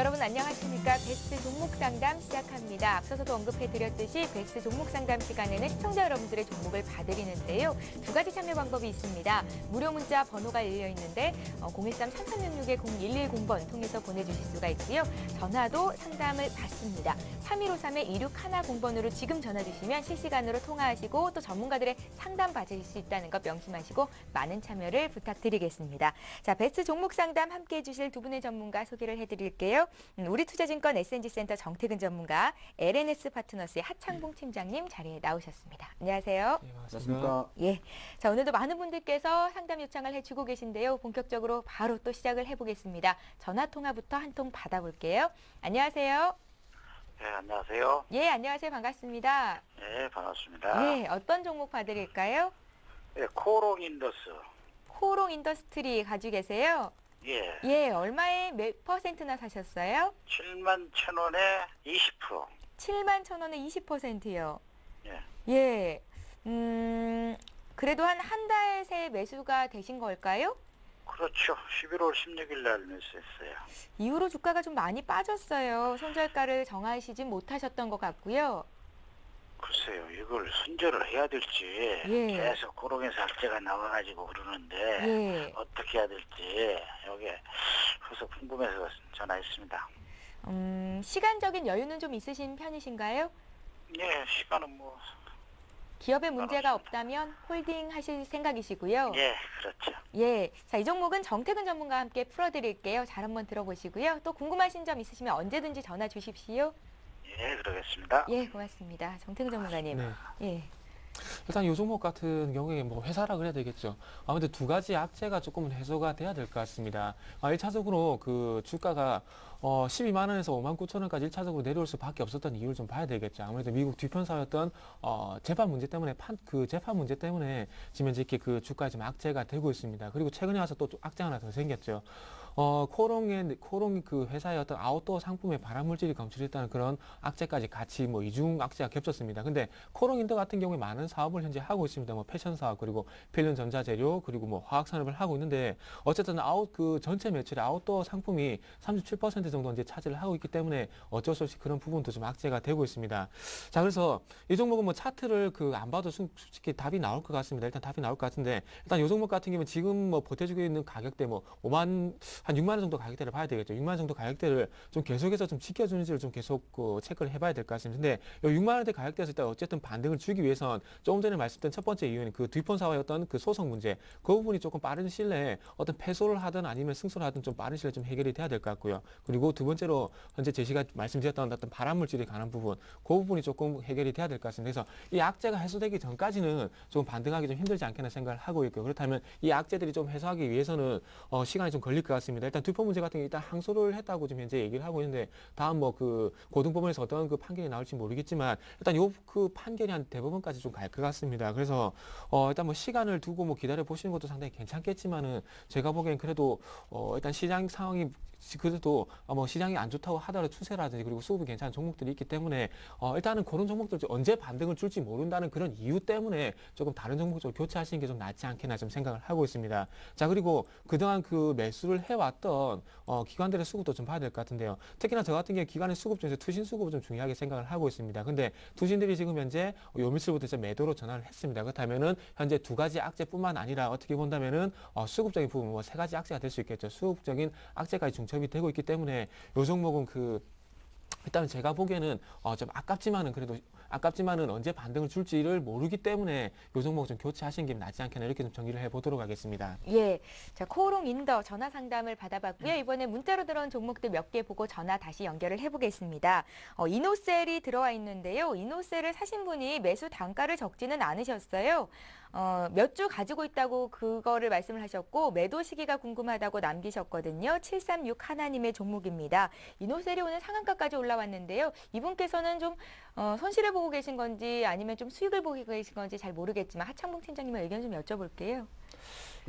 여러분 안녕하십니까. 베스트 종목 상담 시작합니다. 앞서서도 언급해드렸듯이 베스트 종목 상담 시간에는 시청자 여러분들의 종목을 봐드리는데요. 두 가지 참여 방법이 있습니다. 무료 문자 번호가 열려 있는데 013-3366-0110번 통해서 보내주실 수가 있고요. 전화도 상담을 받습니다. 3153-2610번으로 지금 전화 주시면 실시간으로 통화하시고 또 전문가들의 상담 받으실 수 있다는 것 명심하시고 많은 참여를 부탁드리겠습니다. 자, 베스트 종목 상담 함께해 주실 두 분의 전문가 소개를 해드릴게요. 우리투자증권 S&G센터 정태근 전문가, LNS 파트너스의 하창봉 팀장님 자리에 나오셨습니다. 안녕하세요. 네, 반갑습니다. 예. 자, 오늘도 많은 분들께서 상담 요청을 해주고 계신데요. 본격적으로 바로 또 시작을 해보겠습니다. 전화 통화부터 한 통 받아볼게요. 안녕하세요. 네, 안녕하세요. 예, 안녕하세요. 반갑습니다. 네, 반갑습니다. 예, 어떤 종목 봐드릴까요? 네, 코롱인더스. 코롱 인더스트리 가지고 계세요? 예, 예, 얼마에 몇 퍼센트나 사셨어요? 71,000원에 20%. 71,000원에 20%요. 예, 예, 그래도 한 달 새 매수가 되신 걸까요? 그렇죠. 11월 16일 날 매수했어요. 이후로 주가가 좀 많이 빠졌어요. 손절가를 정하시진 못하셨던 것 같고요. 글쎄요, 이걸 손절을 해야 될지 예. 계속 코롱에서 악재가 나와가지고 그러는데 예. 어떻게 해야 될지 여기에 그래서 궁금해서 전화했습니다. 시간적인 여유는 좀 있으신 편이신가요? 예, 시간은 뭐 기업에 문제가 없습니다. 없다면 홀딩 하실 생각이시고요. 예, 그렇죠. 예. 자, 이 종목은 정태근 전문가와 함께 풀어드릴게요. 잘 한번 들어보시고요. 또 궁금하신 점 있으시면 언제든지 전화 주십시오. 예, 그러겠습니다. 예, 고맙습니다. 정태근 전문가님. 네. 예. 일단 이 종목 같은 경우에 뭐 회사라 그래야 되겠죠. 아무래도 두 가지 악재가 조금은 해소가 돼야 될 것 같습니다. 1차적으로 그 주가가 12만 원에서 5만 9천 원까지 1차적으로 내려올 수밖에 없었던 이유를 좀 봐야 되겠죠. 아무래도 미국 뒤편사였던 재판 문제 때문에 재판 문제 때문에 지금 현재 이렇게 그 주가에 좀 악재가 되고 있습니다. 그리고 최근에 와서 또 악재가 하나 더 생겼죠. 코롱 그 회사의 어떤 아웃도어 상품에 발암물질이 검출했다는 그런 악재까지 같이 뭐 이중 악재가 겹쳤습니다. 근데 코롱인더 같은 경우에 많은 사업을 현재 하고 있습니다. 뭐 패션 사업 그리고 필름 전자재료 그리고 뭐 화학 산업을 하고 있는데 어쨌든 그 전체 매출의 아웃도어 상품이 37% 정도 이제 차지를 하고 있기 때문에 어쩔 수 없이 그런 부분도 좀 악재가 되고 있습니다. 자, 그래서 이 종목은 뭐 차트를 안 봐도 솔직히 답이 나올 것 같습니다. 일단 답이 나올 것 같은데 일단 이 종목 같은 경우는 지금 뭐 버텨주고 있는 가격대 뭐 한 6만 원 정도 가격대를 봐야 되겠죠. 6만 원 정도 가격대를 좀 계속해서 좀 지켜주는지를 좀 계속 체크를 해봐야 될 것 같습니다. 근데 이 6만 원대 가격대에서 일단 어쨌든 반등을 주기 위해선 조금 전에 말씀드린 첫 번째 이유는 그 뒤폰사와의 어떤 그 소송 문제 그 부분이 조금 빠른 시일 내에 어떤 패소를 하든 아니면 승소를 하든 좀 빠른 시일에 좀 해결이 돼야 될 것 같고요. 그리고 두 번째로 현재 제시가 말씀드렸던 어떤 발암물질에 관한 부분 그 부분이 조금 해결이 돼야 될 것 같습니다. 그래서 이 악재가 해소되기 전까지는 좀 반등하기 좀 힘들지 않겠나 생각을 하고 있고요. 그렇다면 이 악재들이 좀 해소하기 위해서는 시간이 좀 걸릴 것 같습니다. 일단 뒤폰 문제 같은 게 일단 항소를 했다고 지금 현재 얘기를 하고 있는데 다음 뭐 그 고등법원에서 어떤 그 판결이 나올지 모르겠지만 일단 요 그 판결이 한 대법원까지 좀 갈 것 같습니다. 그래서 일단 뭐 시간을 두고 뭐 기다려 보시는 것도 상당히 괜찮겠지만은 제가 보기엔 그래도 일단 시장 상황이 그래도 뭐 시장이 안 좋다고 하더라도 추세라든지 그리고 수급이 괜찮은 종목들이 있기 때문에 일단은 그런 종목들 언제 반등을 줄지 모른다는 그런 이유 때문에 조금 다른 종목 좀 교체하시는 게 좀 낫지 않겠나 좀 생각을 하고 있습니다. 자, 그리고 그동안 그 매수를 해왔던 기관들의 수급도 좀 봐야 될 것 같은데요. 특히나 저 같은 경우 기관의 수급 중에서 투신 수급을 좀 중요하게 생각을 하고 있습니다. 근데 투신들이 지금 현재 요 며칠부터 이제 매도로 전환을 했습니다. 그렇다면은 현재 두 가지 악재뿐만 아니라 어떻게 본다면은 수급적인 부분 뭐 세 가지 악재가 될 수 있겠죠. 수급적인 악재까지 중첩이 되고 있기 때문에 요 종목은 일단은 제가 보기에는 좀 아깝지만은 언제 반등을 줄지를 모르기 때문에 요 종목 좀 교체하시는 게 낫지 않겠나 이렇게 좀 정리를 해보도록 하겠습니다. 예. 자, 코롱 인더 전화 상담을 받아봤고요. 이번에 문자로 들어온 종목들 몇 개 보고 전화 다시 연결을 해보겠습니다. 이노셀이 들어와 있는데요. 이노셀을 사신 분이 매수 단가를 적지는 않으셨어요. 몇 주 가지고 있다고 그거를 말씀을 하셨고 매도 시기가 궁금하다고 남기셨거든요. 736 하나님의 종목입니다. 이노셀이 오늘 상한가까지 올라왔는데요. 이분께서는 좀 손실을 보고 계신 건지 아니면 좀 수익을 보고 계신 건지 잘 모르겠지만 하창봉 팀장님의 의견 좀 여쭤볼게요.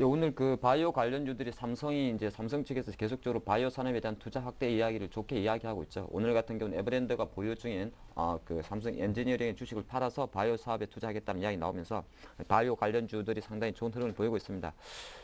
예, 오늘 그 바이오 관련주들이 삼성이 이제 삼성 측에서 계속적으로 바이오 산업에 대한 투자 확대 이야기를 좋게 이야기하고 있죠. 오늘 같은 경우는 에버랜드가 보유 중인 그 삼성 엔지니어링의 주식을 팔아서 바이오 사업에 투자하겠다는 이야기 나오면서 바이오 관련주들이 상당히 좋은 흐름을 보이고 있습니다.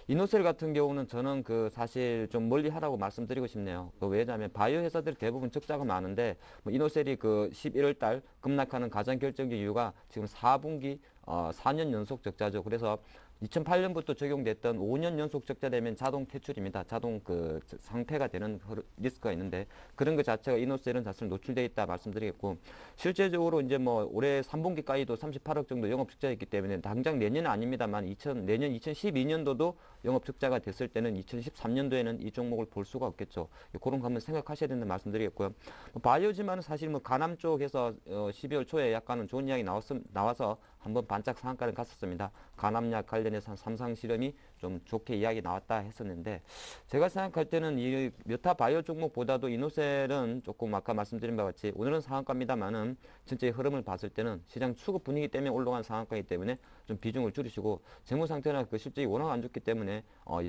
이노셀 같은 경우는 저는 그 사실 좀 멀리 하라고 말씀드리고 싶네요. 왜냐하면 바이오 회사들이 대부분 적자가 많은데 뭐 이노셀이 그 11월 달 급락하는 가장 결정적 이유가 지금 4분기 4년 연속 적자죠. 그래서 2008년부터 적용됐던 5년 연속 적자되면 자동 퇴출입니다. 자동 그 상폐가 되는 리스크가 있는데 그런 것 자체가 이노셀은 사실 노출되어 있다 말씀드리겠고 실제적으로 이제 뭐 올해 3분기까지도 38억 정도 영업 적자였기 때문에 당장 내년은 아닙니다만 내년 2012년도도 영업 적자가 됐을 때는 2013년도에는 이 종목을 볼 수가 없겠죠. 그런 거 한번 생각하셔야 된다는 말씀드리겠고요. 바이오지만은 사실 뭐 가남 쪽에서 12월 초에 약간은 좋은 이야기 나와서 한번 반짝 상한가를 갔었습니다. 간암약 관련해서 삼상 실험이 좀 좋게 이야기 나왔다 했었는데 제가 생각할 때는 이 메타 바이오 종목보다도 이노셀은 조금 아까 말씀드린 바와 같이 오늘은 상한가입니다만은 전체의 흐름을 봤을 때는 시장 수급 분위기 때문에 올라간 상한가이기 때문에 좀 비중을 줄이시고 재무 상태나 그 실적이 워낙 안 좋기 때문에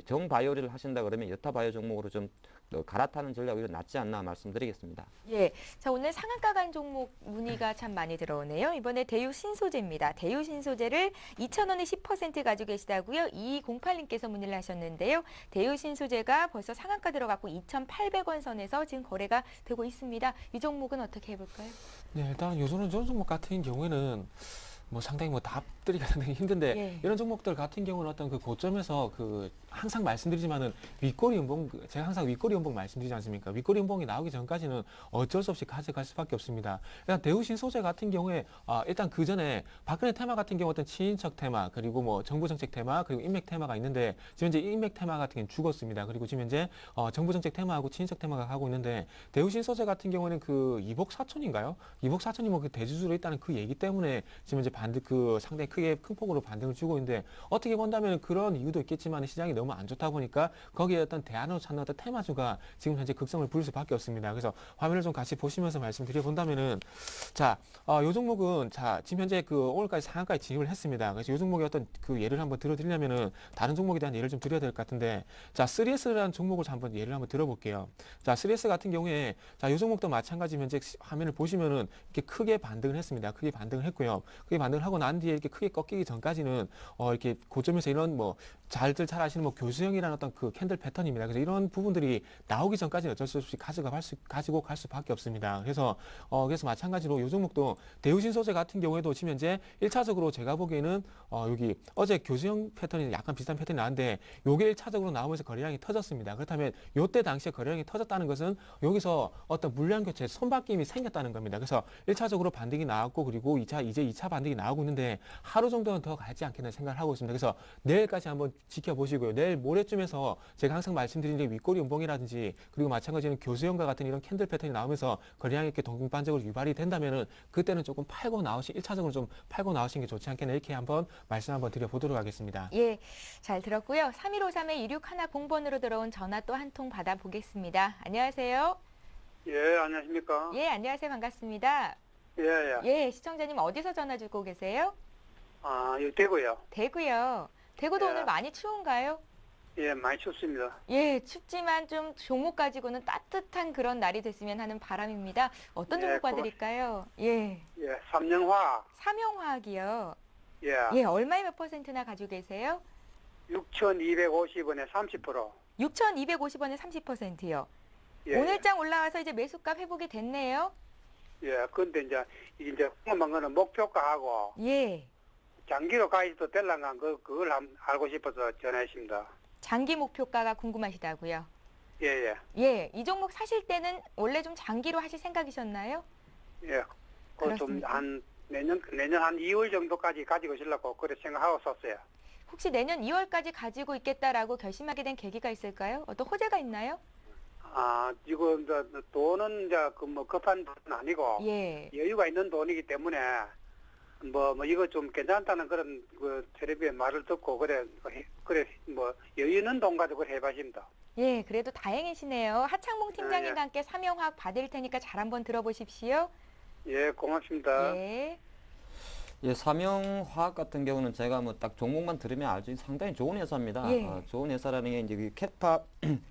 정 바이오를 하신다 그러면 여타 바이오 종목으로 좀 갈아타는 전략이 낫지 않나 말씀드리겠습니다. 예. 자, 오늘 상한가 간 종목 문의가 참 많이 들어오네요. 이번에 대유 신소재입니다. 대유 신소재를 2,000원에 10% 가지고 계시다고요. 2208님께서 문의를 하셨는데요. 대유 신소재가 벌써 상한가 들어갔고 2,800원 선에서 지금 거래가 되고 있습니다. 이 종목은 어떻게 해볼까요? 네, 일단 요즘은 저런 종목 같은 경우에는 뭐 상당히 뭐 답들이가 상당히 힘든데 예. 이런 종목들 같은 경우는 어떤 그 고점에서 그 항상 말씀드리지만은 윗꼬리 연봉 제가 항상 윗꼬리 연봉 말씀드리지 않습니까? 윗꼬리 연봉이 나오기 전까지는 어쩔 수 없이 가져갈 수밖에 없습니다. 일단 대우신 소재 같은 경우에 일단 그 전에 박근혜 테마 같은 경우 어떤 친인척 테마 그리고 뭐 정부 정책 테마 그리고 인맥 테마가 있는데 지금 이제 인맥 테마 같은 경우는 죽었습니다. 그리고 지금 현재 정부 정책 테마하고 친인척 테마가 하고 있는데 대우신 소재 같은 경우에는 그 이복 사촌인가요? 이복 사촌이 뭐 그 대주주로 있다는 그 얘기 때문에 지금 이제 상당히 크게 큰 폭으로 반등을 주고 있는데 어떻게 본다면 그런 이유도 있겠지만 시장이 너무 안 좋다 보니까 거기에 어떤 대안으로 찾는 어떤 테마주가 지금 현재 극성을 부릴 수밖에 없습니다. 그래서 화면을 좀 같이 보시면서 말씀드려 본다면은 자, 요 종목은 자 지금 현재 그 오늘까지 상한가에 진입을 했습니다. 그래서 요 종목의 어떤 그 예를 한번 들어드리려면은 다른 종목에 대한 예를 좀 드려야 될 것 같은데 자 3S라는 종목을 한번 예를 한번 들어볼게요. 자 3S 같은 경우에 자 요 종목도 마찬가지 현재 화면을 보시면은 이렇게 크게 반등을 했습니다. 크게 반등을 했고요. 크게 반등을 하고 난 뒤에 이렇게 크게 꺾이기 전까지는 이렇게 고점에서 이런 뭐 잘 아시는 뭐 교수형이라는 어떤 그 캔들 패턴입니다. 그래서 이런 부분들이 나오기 전까지는 어쩔 수 없이 가지고 갈 수밖에 없습니다. 그래서 그래서 마찬가지로 요 종목도 대우신 소재 같은 경우에도 지금 현재 1차적으로 제가 보기에는 여기 어제 교수형 패턴이 약간 비슷한 패턴이 나왔는데 요게 1차적으로 나오면서 거래량이 터졌습니다. 그렇다면 요때 당시에 거래량이 터졌다는 것은 여기서 어떤 물량 교체 손바뀜이 생겼다는 겁니다. 그래서 1차적으로 반등이 나왔고 그리고 이제 2차 반등이 나오고 있는데 하루 정도는 더 가지 않겠나 생각을 하고 있습니다. 그래서 내일까지 한번 지켜보시고요. 내일 모레쯤에서 제가 항상 말씀드린 윗꼬리 연봉이라든지 그리고 마찬가지로 교수형과 같은 이런 캔들 패턴이 나오면서 거래량이 이렇게 동반적으로 유발이 된다면은 그때는 조금 1차적으로 좀 팔고 나오시는 게 좋지 않겠나 이렇게 한번 말씀 한번 드려보도록 하겠습니다. 예, 잘 들었고요. 3153-2610번으로 들어온 전화 또 한 통 받아보겠습니다. 안녕하세요. 예, 안녕하십니까? 예, 안녕하세요. 반갑습니다. 예, 예. 예, 시청자님 어디서 전화 주고 계세요? 여기 대구요. 대구요. 대구도 예. 오늘 많이 추운가요? 예, 많이 춥습니다. 예, 춥지만 좀 종목 가지고는 따뜻한 그런 날이 됐으면 하는 바람입니다. 어떤 예, 종목 봐드릴까요? 예, 예, 삼령화. 삼영화학이요. 예, 예, 얼마에 몇 %나 가지고 계세요? 6,250원에 30%. 6,250원에 30%요. 예, 오늘장 올라와서 이제 매수값 회복이 됐네요. 예, 근데 이제 궁금한 거는 목표가하고 예, 장기로 가지도 될랑간 그걸 알고 싶어서 전화했습니다. 장기 목표가가 궁금하시다고요. 예, 예, 예, 이 종목 사실 때는 원래 좀 장기로 하실 생각이셨나요? 예. 그렇습니까? 한 내년 한 2월 정도까지 가지고 있으려고 그래 생각하고 썼어요. 혹시 내년 2월까지 가지고 있겠다라고 결심하게 된 계기가 있을까요? 어떤 호재가 있나요? 지금 돈은 이제 뭐 급한 돈은 아니고 예. 여유가 있는 돈이기 때문에 뭐 이거 좀 괜찮다는 그런 그 텔레비에 말을 듣고 그래 뭐 여유 있는 돈 가지고 해봐십니다. 예, 그래도 다행이시네요. 하창봉 팀장님과 예. 함께 삼영화학 받을 테니까 잘 한번 들어보십시오. 예, 고맙습니다. 예. 예, 삼형화학 같은 경우는 제가 뭐 딱 종목만 들으면 알죠. 상당히 좋은 회사입니다. 예. 좋은 회사라는 게 이제 그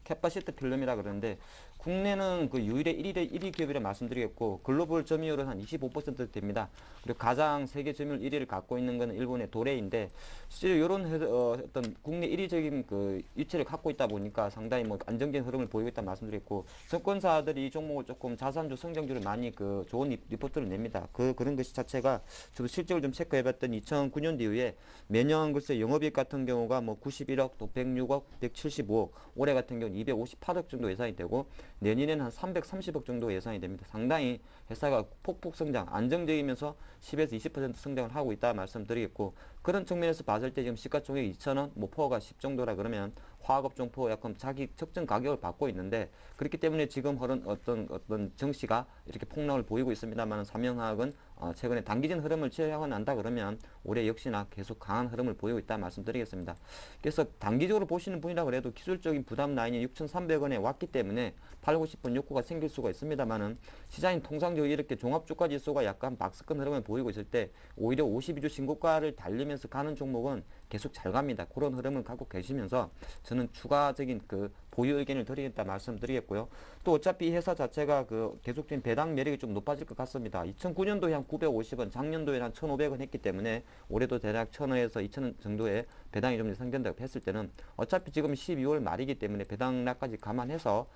캐파시트 필름이라 그러는데 국내는 그 유일의 1위 기업이라 말씀드리겠고 글로벌 점유율은 한 25% 됩니다. 그리고 가장 세계 점유율 1위를 갖고 있는 것은 일본의 도레인데 실제 이런 어떤 국내 1위적인 그 위치를 갖고 있다 보니까 상당히 뭐 안정적인 흐름을 보이고 있다 말씀드렸고 증권사들이 이 종목을 조금 자산주 성장주를 많이 그 좋은 리포트를 냅니다. 그런 것이 자체가 저도 실적을 좀 체크해봤더니 2009년도 이후에 매년 글쎄 영업이익 같은 경우가 뭐 91억, 또 106억, 175억, 올해 같은 경우는 258억 정도 예상이 되고 내년에는 한 330억 정도 예상이 됩니다. 상당히 회사가 폭폭 성장, 안정적이면서 10에서 20% 성장을 하고 있다 말씀드리겠고 그런 측면에서 봤을 때 지금 시가총액 2,000원, 뭐 포어가 10 정도라 그러면 화학업종 포어 약간 자기 적정 가격을 받고 있는데 그렇기 때문에 지금 흐른 어떤 정시가 이렇게 폭락을 보이고 있습니다만 삼형화학은 최근에 단기적인 흐름을 취하고 난다 그러면 올해 역시나 계속 강한 흐름을 보이고 있다 말씀드리겠습니다. 그래서 단기적으로 보시는 분이라 그래도 기술적인 부담 라인이 6,300원에 왔기 때문에 팔고 싶은 욕구가 생길 수가 있습니다만은 시장인 통상적으로 이렇게 종합주가 지수가 약간 박스권 흐름을 보이고 있을 때 오히려 52주 신고가를 달리면서 가는 종목은 계속 잘 갑니다. 그런 흐름을 갖고 계시면서 저는 추가적인 그 보유 의견을 드리겠다 말씀드리겠고요. 또 어차피 이 회사 자체가 그 계속적인 배당 매력이 좀 높아질 것 같습니다. 2009년도에 한 950원, 작년도에 한 1,500원 했기 때문에 올해도 대략 1,000원에서 2,000원 정도의 배당이 좀 예상된다고 했을 때는 어차피 지금 12월 말이기 때문에 배당락까지 감안해서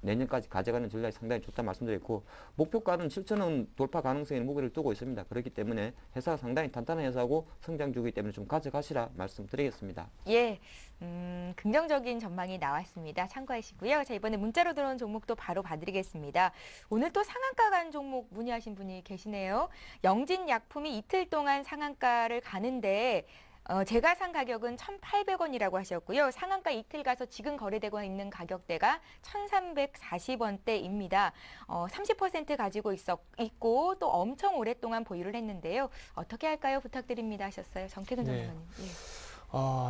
내년까지 가져가는 전략이 상당히 좋다 말씀드렸고 목표가는 7,000원 돌파 가능성에 무게를 두고 있습니다. 그렇기 때문에 회사가 상당히 단단한 회사고 성장주이기 때문에 좀 가져가시라 말씀드리겠습니다. 예, 긍정적인 전망이 나왔습니다. 참고하시고요. 자, 이번에 문자로 들어온 종목도 바로 봐드리겠습니다. 오늘 또 상한가 간 종목 문의하신 분이 계시네요. 영진약품이 이틀 동안 상한가를 가는데 제가 산 가격은 1,800원이라고 하셨고요. 상한가 이틀 가서 지금 거래되고 있는 가격대가 1,340원대입니다. 30% 가지고 있고 또 엄청 오랫동안 보유를 했는데요. 어떻게 할까요? 부탁드립니다 하셨어요. 정태근 네. 전문가님. 예.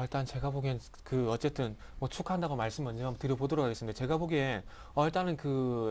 일단 제가 보기엔 어쨌든 뭐 축하한다고 말씀 먼저 한번 드려보도록 하겠습니다. 제가 보기엔 일단은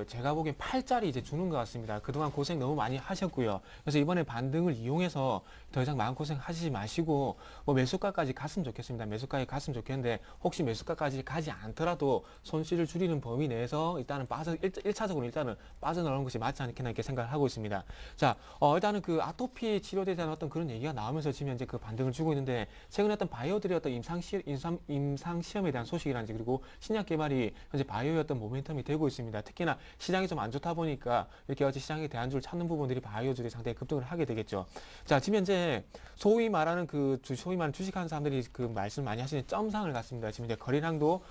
제가 보기엔 팔자리 이제 주는 것 같습니다. 그동안 고생 너무 많이 하셨고요. 그래서 이번에 반등을 이용해서 더 이상 마음고생 하시지 마시고 뭐 매수가까지 갔으면 좋겠습니다. 매수가에 갔으면 좋겠는데 혹시 매수가까지 가지 않더라도 손실을 줄이는 범위 내에서 일단은 1차적으로 일단은 빠져나오는 것이 맞지 않겠나 이렇게 생각을 하고 있습니다. 자, 일단은 아토피 치료에 대한 어떤 그런 얘기가 나오면서 지금 현재 반등을 주고 있는데 최근에 어떤 바이오들의 어떤 임상 시험에 대한 소식이라든지 그리고 신약 개발이 현재 바이오의 어떤 모멘텀이 되고 있습니다. 특히나 시장이 좀 안 좋다 보니까 이렇게 어제 시장의 대안주를 찾는 부분들이 바이오들이 상당히 급등을 하게 되겠죠. 자, 지금 현재 소위 말하는 주식하는 사람들이 말씀 많이 하시는 점상을 갔습니다. 지금 이제 거래량도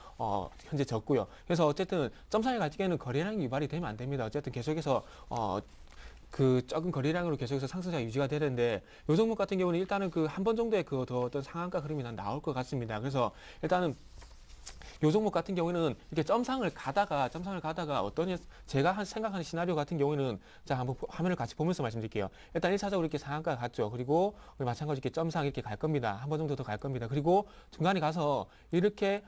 현재 적고요. 그래서 어쨌든 점상에 갈 때는 거래량이 유발이 되면 안 됩니다. 어쨌든 계속해서 적은 거래량으로 계속해서 상승세가 유지가 되는데 요 종목 같은 경우는 일단은 한 번 정도의 더 어떤 상한가 흐름이 나올 것 같습니다. 그래서 일단은 요 종목 같은 경우에는 이렇게 점상을 가다가 제가 생각하는 시나리오 같은 경우에는 자, 한번 화면을 같이 보면서 말씀드릴게요. 일단 1차적으로 이렇게 상한가 갔죠. 그리고 마찬가지로 이렇게 점상 이렇게 갈 겁니다. 한 번 정도 더 갈 겁니다. 그리고 중간에 가서 이렇게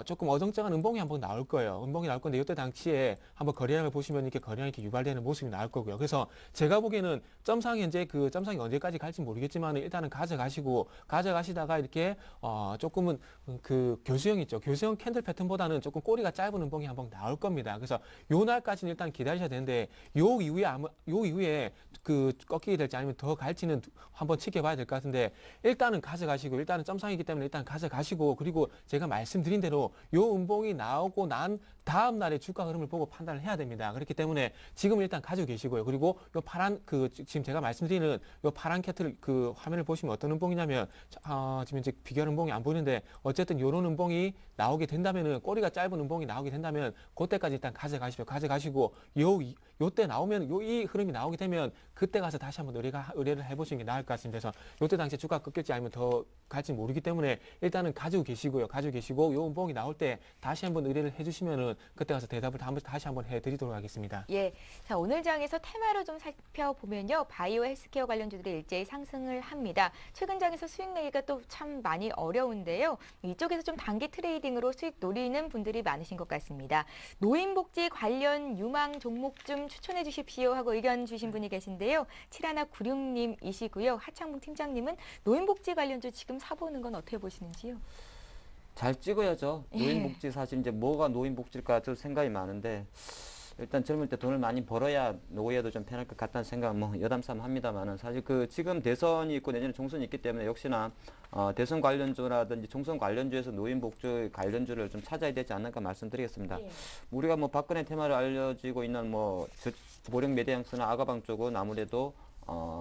조금 어정쩡한 음봉이 한번 나올 거예요. 음봉이 나올 건데 이때 당시에 한번 거래량을 보시면 이렇게 거래량이 이렇게 유발되는 모습이 나올 거고요. 그래서 제가 보기에는 점상이 현재 점상이 언제까지 갈지 모르겠지만 일단은 가져가시다가 이렇게 조금은 교수형 있죠. 교수형 캔들 패턴보다는 조금 꼬리가 짧은 음봉이 한번 나올 겁니다. 그래서 요 날까지는 일단 기다리셔야 되는데 요 이후에 꺾이게 될지 아니면 더 갈지는 한번 지켜봐야 될 것 같은데 일단은 가져가시고 일단은 점상이기 때문에 일단 가져가시고 그리고 제가 말씀드린 대로 요 음봉이 나오고 난 다음 날의 주가 흐름을 보고 판단을 해야 됩니다. 그렇기 때문에 지금 일단 가지고 계시고요. 그리고 요 파란 지금 제가 말씀드리는 요 파란 캐틀 화면을 보시면 어떤 음봉이냐면 지금 이제 비교하는 음봉이 안 보이는데 어쨌든 요런 음봉이 나오게 된다면은 꼬리가 짧은 음봉이 나오게 된다면 그때까지 일단 가져가시고 요때 나오면 이 흐름이 나오게 되면 그때 가서 다시 한번 의뢰를 해보시는 게 나을 것 같습니다. 그래서 요때 당시에 주가 꺾일지 아니면 더 갈지 모르기 때문에 일단은 가지고 계시고 요 음봉이 나올 때 다시 한번 의뢰를 해주시면은 그때 가서 대답을 다시 한번 해드리도록 하겠습니다. 예, 자 오늘 장에서 테마로 좀 살펴보면요, 바이오 헬스케어 관련주들이 일제히 상승을 합니다. 최근 장에서 수익 내기가 또 참 많이 어려운데요. 이쪽에서 좀 단기 트레이딩으로 수익 수익 노리는 분들이 많으신 것 같습니다. 노인복지 관련 유망 종목 좀 추천해 주십시오 하고 의견 주신 분이 계신데요. 7196님이시고요. 하창봉 팀장님은 노인복지 관련주 지금 사보는 건 어떻게 보시는지요? 잘 찍어야죠. 예. 노인복지 사실 이제 뭐가 노인복지일까 저 생각이 많은데 일단 젊을 때 돈을 많이 벌어야 노후에도 좀 편할 것 같다는 생각은 뭐 여담삼 합니다만은 사실 그 지금 대선이 있고 내년에 총선이 있기 때문에 역시나 대선 관련주라든지 총선 관련주에서 노인복지 관련주를 좀 찾아야 되지 않을까 말씀드리겠습니다. 예. 우리가 뭐 박근혜 테마를 알려지고 있는 뭐 보령 메디앙스나 아가방 쪽은 아무래도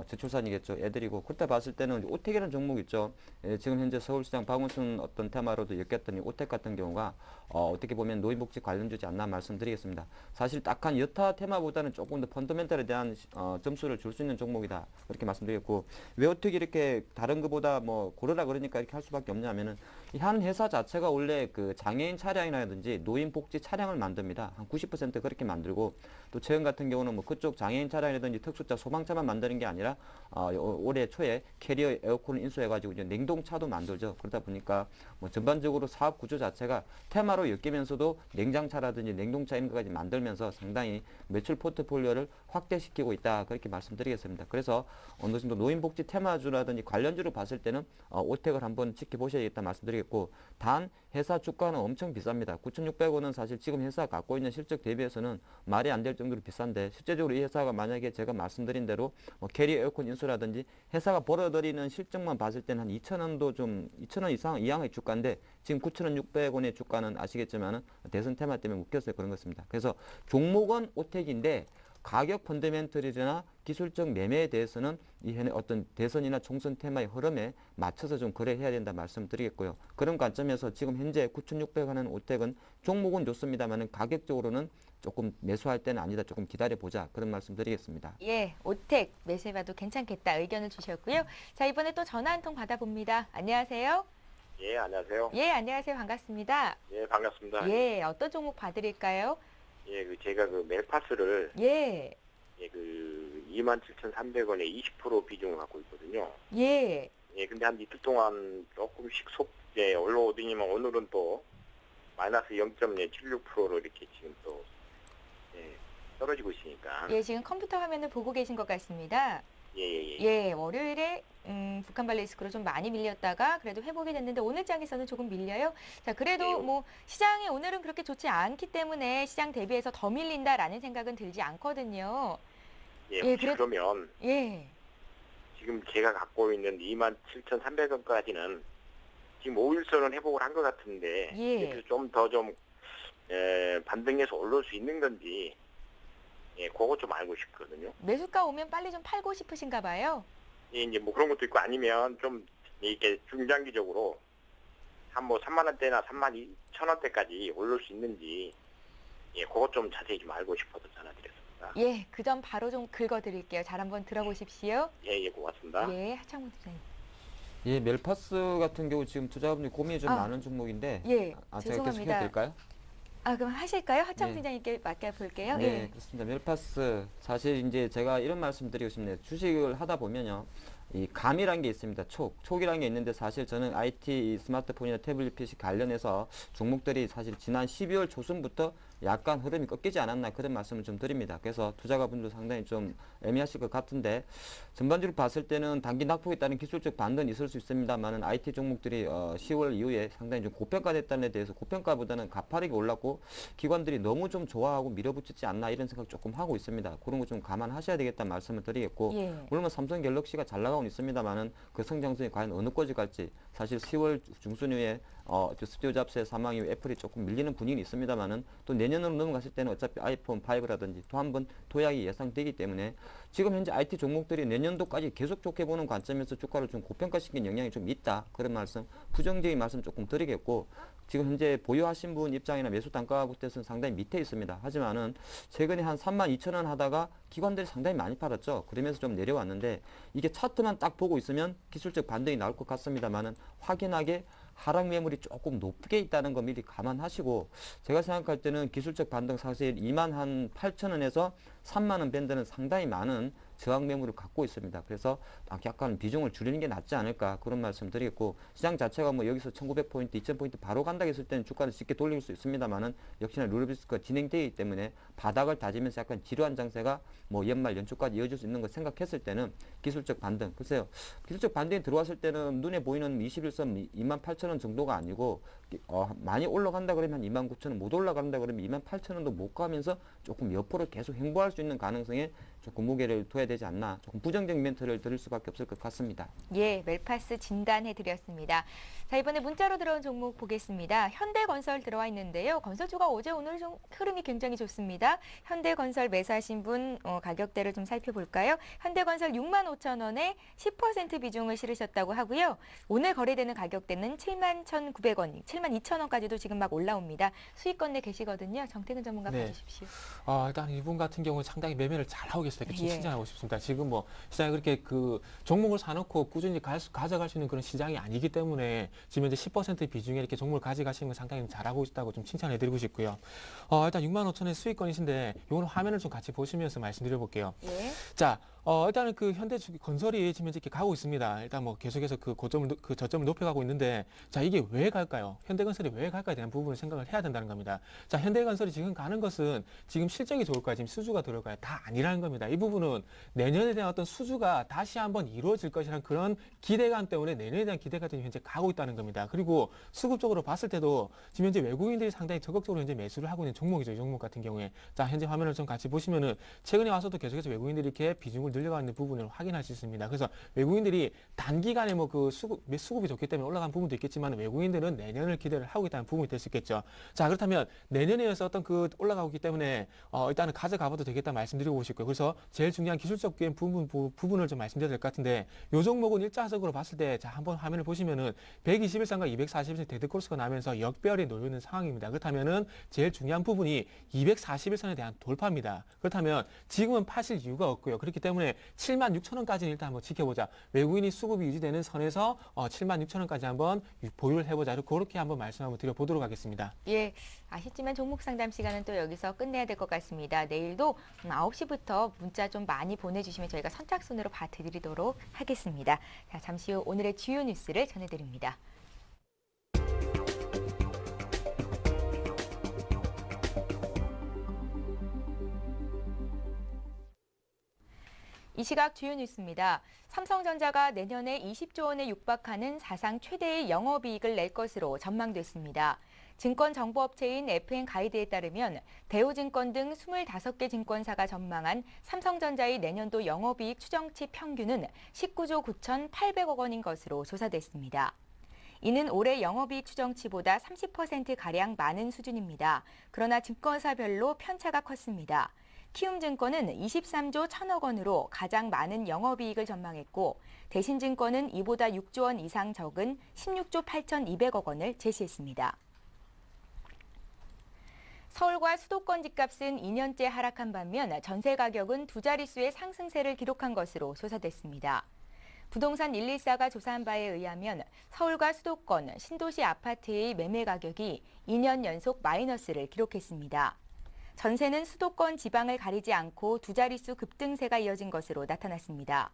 저출산이겠죠. 애들이고 그때 봤을 때는 오텍이라는 종목 있죠. 예, 지금 현재 서울시장 박원순 어떤 테마로도 엮였던 이 오텍 같은 경우가 어떻게 보면 노인복지 관련주지 않나 말씀드리겠습니다. 사실 딱한 여타 테마보다는 조금 더 펀더멘털에 대한 점수를 줄 수 있는 종목이다. 그렇게 말씀드리겠고 왜 오텍이 이렇게 다른 것보다 뭐 고르라 그러니까 이렇게 할 수밖에 없냐면은 이 한 회사 자체가 원래 그 장애인 차량이라든지 노인복지 차량을 만듭니다. 한 90% 그렇게 만들고 또 최근 같은 경우는 뭐 그쪽 장애인 차량이라든지 특수차 소방차만 만드는 게 아니라 올해 초에 캐리어 에어컨을 인수해가지고 이제 냉동차도 만들죠. 그러다 보니까 뭐 전반적으로 사업 구조 자체가 테마로 엮이면서도 냉장차라든지 냉동차 이런 것까지 만들면서 상당히 매출 포트폴리오를 확대시키고 있다. 그렇게 말씀드리겠습니다. 그래서 어느 정도 노인복지 테마주라든지 관련주로 봤을 때는 오텍을 한번 지켜보셔야겠다 말씀드리겠고 단 회사 주가는 엄청 비쌉니다. 9,600원은 사실 지금 회사가 갖고 있는 실적 대비해서는 말이 안 될 정도로 비싼데 실제적으로 이 회사가 만약에 제가 말씀드린 대로 뭐 캐리어 에어컨 인수라든지 회사가 벌어들이는 실적만 봤을 때는 한 2,000원도 좀 2,000원 이상의 주가인데 지금 9,600원의 주가는 아시겠지만은 대선 테마 때문에 묶였어요. 그런 것입니다. 그래서 종목은 오텍인데 가격 펀더멘털이나 기술적 매매에 대해서는 이 어떤 대선이나 총선 테마의 흐름에 맞춰서 좀 거래해야 된다 말씀드리겠고요. 그런 관점에서 지금 현재 9,600원은 오텍은 종목은 좋습니다만 가격적으로는 조금 매수할 때는 아니다. 조금 기다려보자. 그런 말씀 드리겠습니다. 예, 오텍 매수해봐도 괜찮겠다 의견을 주셨고요. 자, 이번에 또 전화 한 통 받아봅니다. 안녕하세요. 예, 안녕하세요. 예, 안녕하세요. 반갑습니다. 예, 반갑습니다. 예, 어떤 종목 봐드릴까요? 예, 제가 그 멜파스를 예, 27,300원에 20% 비중을 갖고 있거든요. 예. 예, 근데 한 이틀 동안 조금씩 올라오더니만 오늘은 또 마이너스 0.76%로 이렇게 지금 또 떨어지고 있으니까. 예, 지금 컴퓨터 화면을 보고 계신 것 같습니다. 예. 예, 월요일에 북한 발리스크로 좀 많이 밀렸다가 그래도 회복이 됐는데 오늘 장에서는 조금 밀려요. 자, 그래도 예. 뭐 시장이 오늘은 그렇게 좋지 않기 때문에 시장 대비해서 더 밀린다라는 생각은 들지 않거든요. 예, 예, 혹시 그러면 예, 지금 제가 갖고 있는 27,300원까지는 지금 5일선은 회복을 한 것 같은데 예. 좀 더 반등해서 올릴 수 있는 건지 그거 좀 알고 싶거든요. 매수가 오면 빨리 좀 팔고 싶으신가 봐요. 예, 이제 뭐 그런 것도 있고 아니면 좀 이렇게 중장기적으로 한 뭐 3만 원대나 32,000원대까지 올릴 수 있는지 그것 좀 자세히 좀 알고 싶어서 전화드렸습니다. 예, 그 점 바로 좀 긁어드릴게요. 잘 한번 들어보십시오. 예, 고맙습니다. 예, 하창문 팀장님. 예, 멜파스 같은 경우 지금 투자자분들이 고민이 좀 많은 종목인데 예, 제가 계속 죄송합니다. 해도 될까요? 그럼 하실까요? 하창문 네. 팀장님께 맡겨볼게요. 네, 예. 그렇습니다. 멜파스 사실 이제 제가 이런 말씀 드리고 싶네요. 주식을 하다 보면요. 이 감이라는 게 있습니다. 촉이라는 게 있는데 사실 저는 IT 스마트폰이나 태블릿 PC 관련해서 종목들이 사실 지난 12월 초순부터 약간 흐름이 꺾이지 않았나 그런 말씀을 좀 드립니다. 그래서 투자가분들 상당히 좀 애매하실 것 같은데 전반적으로 봤을 때는 단기 낙폭에 따른 기술적 반등이 있을 수 있습니다만은 IT 종목들이 10월 이후에 상당히 좀 고평가됐다는 데 대해서 고평가보다는 가파르게 올랐고 기관들이 너무 좀 좋아하고 밀어붙이지 않나 이런 생각 조금 하고 있습니다. 그런 거 좀 감안하셔야 되겠다는 말씀을 드리겠고 예. 물론 삼성 갤럭시가 잘 나가고 있습니다만은 그 성장성이 과연 어느 까지 갈지 사실 10월 중순 이후에 스티브 잡스의 사망 이후 애플이 조금 밀리는 분위기는 있습니다만은 또 내년으로 넘어갔을 때는 어차피 아이폰 5라든지 또 한 번 도약이 예상되기 때문에 지금 현재 IT 종목들이 내년도까지 계속 좋게 보는 관점에서 주가를 좀 고평가시킨 영향이 좀 있다. 그런 말씀, 부정적인 말씀 조금 드리겠고 지금 현재 보유하신 분 입장이나 매수 단가 부터는 상당히 밑에 있습니다. 하지만은 최근에 한 32,000원 하다가 기관들이 상당히 많이 팔았죠. 그러면서 좀 내려왔는데 이게 차트만 딱 보고 있으면 기술적 반등이 나올 것 같습니다만은 확연하게 하락 매물이 조금 높게 있다는 거 미리 감안하시고 제가 생각할 때는 기술적 반등 사실 28,000원에서 3만 원 밴드는 상당히 많은 저항 매물을 갖고 있습니다. 그래서 약간 비중을 줄이는 게 낫지 않을까 그런 말씀 드리겠고, 시장 자체가 뭐 여기서 1900포인트, 2000포인트 바로 간다고 했을 때는 주가를 쉽게 돌릴 수 있습니다만은 역시나 룰리스크가 진행되기 때문에 바닥을 다지면서 약간 지루한 장세가 뭐 연말 연초까지 이어질 수 있는 걸 생각했을 때는 기술적 반등, 글쎄요, 기술적 반등이 들어왔을 때는 눈에 보이는 21선 28,000원 정도가 아니고 많이 올라간다 그러면 29,000원, 못 올라간다 그러면 28,000원도 못 가면서 조금 옆으로 계속 횡보할 수 있는 가능성에 조금 무게를 둬야 되지 않나, 조금 부정적인 멘트를 드릴 수밖에 없을 것 같습니다. 예, 멜파스 진단해드렸습니다. 자, 이번에 문자로 들어온 종목 보겠습니다. 현대건설 들어와 있는데요. 건설주가 어제 오늘 좀 흐름이 굉장히 좋습니다. 현대건설 매수하신 분 가격대를 좀 살펴볼까요? 현대건설 65,000원에 10% 비중을 실으셨다고 하고요. 오늘 거래되는 가격대는 71,900원, 72,000원까지도 지금 막 올라옵니다. 수익권 내 계시거든요. 정태근 전문가 네. 봐주십시오. 일단 이분 같은 경우는 상당히 매매를 잘하고 계시다. 이렇게 좀 예. 칭찬하고 싶습니다. 지금 뭐 시장에 그렇게 그 종목을 사놓고 꾸준히 가져갈 수 있는 그런 시장이 아니기 때문에 지금 이제 10% 비중에 이렇게 종목을 가져가시는 건 상당히 잘하고 있다고 좀 칭찬해드리고 싶고요. 일단 65,000원 수익권이신데 이거는 화면을 좀 같이 보시면서 말씀드려볼게요. 예. 자, 일단은 그 현대건설이 지금 이렇게 가고 있습니다. 일단 뭐 계속해서 그 저점을 높여가고 있는데, 자, 이게 왜 갈까요? 현대건설이 왜 갈까에 대한 부분을 생각을 해야 된다는 겁니다. 자, 현대건설이 지금 가는 것은 지금 실적이 좋을까요? 지금 수주가 들어올까요? 다 아니라는 겁니다. 이 부분은 내년에 대한 어떤 수주가 다시 한번 이루어질 것이라는 그런 기대감 때문에 내년에 대한 기대가 지금 현재 가고 있다는 겁니다. 그리고 수급적으로 봤을 때도 지금 현재 외국인들이 상당히 적극적으로 현재 매수를 하고 있는 종목이죠. 이 종목 같은 경우에. 자, 현재 화면을 좀 같이 보시면은 최근에 와서도 계속해서 외국인들이 이렇게 비중을 늘려가는 부분을 확인할 수 있습니다. 그래서 외국인들이 단기간에 뭐 그 수급이 좋기 때문에 올라간 부분도 있겠지만 외국인들은 내년을 기대를 하고 있다는 부분이 될 수 있겠죠. 자, 그렇다면 내년에 의해서 어떤 그 올라가고 있기 때문에 일단은 가져가봐도 되겠다 말씀드리고 싶고요. 그래서 제일 중요한 기술적인 부분을 좀 말씀드려야 될 것 같은데, 요 종목은 일자적으로 봤을 때, 자, 한번 화면을 보시면은 121선과 241선 데드크로스가 나면서 역배열에 놓여 있는 상황입니다. 그렇다면은 제일 중요한 부분이 241선에 대한 돌파입니다. 그렇다면 지금은 파실 이유가 없고요. 그렇기 때문에 76,000원까지는 일단 한번 지켜보자. 외국인이 수급이 유지되는 선에서 76,000원까지 한번 보유를 해보자. 그렇게 한번 말씀 한번 드려보도록 하겠습니다. 예, 아쉽지만 종목 상담 시간은 또 여기서 끝내야 될 것 같습니다. 내일도 9시부터 문자 좀 많이 보내주시면 저희가 선착순으로 봐드리도록 하겠습니다. 자, 잠시 후 오늘의 주요 뉴스를 전해드립니다. 이 시각 주요 뉴스입니다. 삼성전자가 내년에 20조 원에 육박하는 사상 최대의 영업이익을 낼 것으로 전망됐습니다. 증권정보업체인 FN가이드에 따르면 대우증권 등 25개 증권사가 전망한 삼성전자의 내년도 영업이익 추정치 평균은 19조 9,800억 원인 것으로 조사됐습니다. 이는 올해 영업이익 추정치보다 30%가량 많은 수준입니다. 그러나 증권사별로 편차가 컸습니다. 키움증권은 23조 1,000억 원으로 가장 많은 영업이익을 전망했고, 대신증권은 이보다 6조 원 이상 적은 16조 8,200억 원을 제시했습니다. 서울과 수도권 집값은 2년째 하락한 반면 전세 가격은 두 자릿수의 상승세를 기록한 것으로 조사됐습니다. 부동산 114가 조사한 바에 의하면 서울과 수도권, 신도시 아파트의 매매 가격이 2년 연속 마이너스를 기록했습니다. 전세는 수도권 지방을 가리지 않고 두 자릿수 급등세가 이어진 것으로 나타났습니다.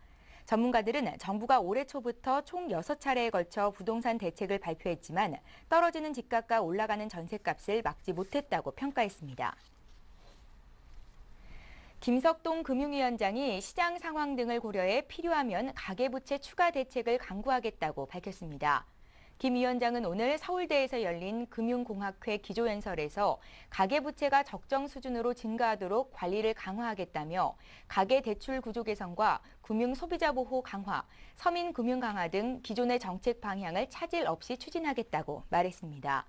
전문가들은 정부가 올해 초부터 총 6차례에 걸쳐 부동산 대책을 발표했지만 떨어지는 집값과 올라가는 전세값을 막지 못했다고 평가했습니다. 김석동 금융위원장이 시장 상황 등을 고려해 필요하면 가계부채 추가 대책을 강구하겠다고 밝혔습니다. 김 위원장은 오늘 서울대에서 열린 금융공학회 기조연설에서 가계부채가 적정 수준으로 증가하도록 관리를 강화하겠다며 가계대출 구조 개선과 금융소비자보호 강화, 서민금융 강화 등 기존의 정책 방향을 차질 없이 추진하겠다고 말했습니다.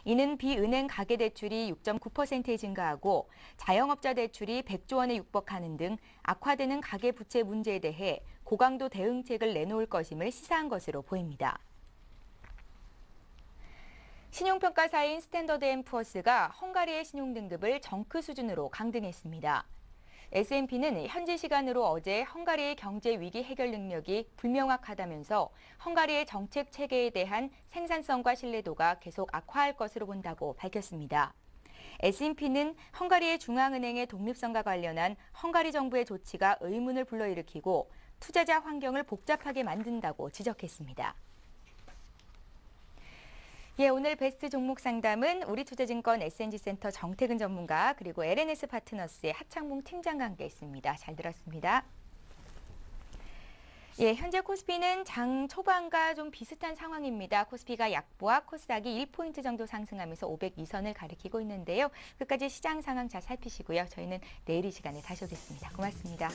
이는 비은행 가계대출이 6.9%에 증가하고 자영업자 대출이 100조 원에 육박하는 등 악화되는 가계부채 문제에 대해 고강도 대응책을 내놓을 것임을 시사한 것으로 보입니다. 신용평가사인 스탠더드앤푸어스가 헝가리의 신용등급을 정크 수준으로 강등했습니다. S&P는 현지 시간으로 어제 헝가리의 경제 위기 해결 능력이 불명확하다면서 헝가리의 정책 체계에 대한 생산성과 신뢰도가 계속 악화할 것으로 본다고 밝혔습니다. S&P는 헝가리의 중앙은행의 독립성과 관련한 헝가리 정부의 조치가 의문을 불러일으키고 투자자 환경을 복잡하게 만든다고 지적했습니다. 예, 오늘 베스트 종목 상담은 우리투자증권 S&G센터 정태근 전문가 그리고 LNS 파트너스의 하창봉 팀장과 함께 했습니다. 잘 들었습니다. 예, 현재 코스피는 장 초반과 좀 비슷한 상황입니다. 코스피가 약보합, 코스닥이 1포인트 정도 상승하면서 502선을 가리키고 있는데요. 끝까지 시장 상황 잘 살피시고요. 저희는 내일 이 시간에 다시 오겠습니다. 고맙습니다.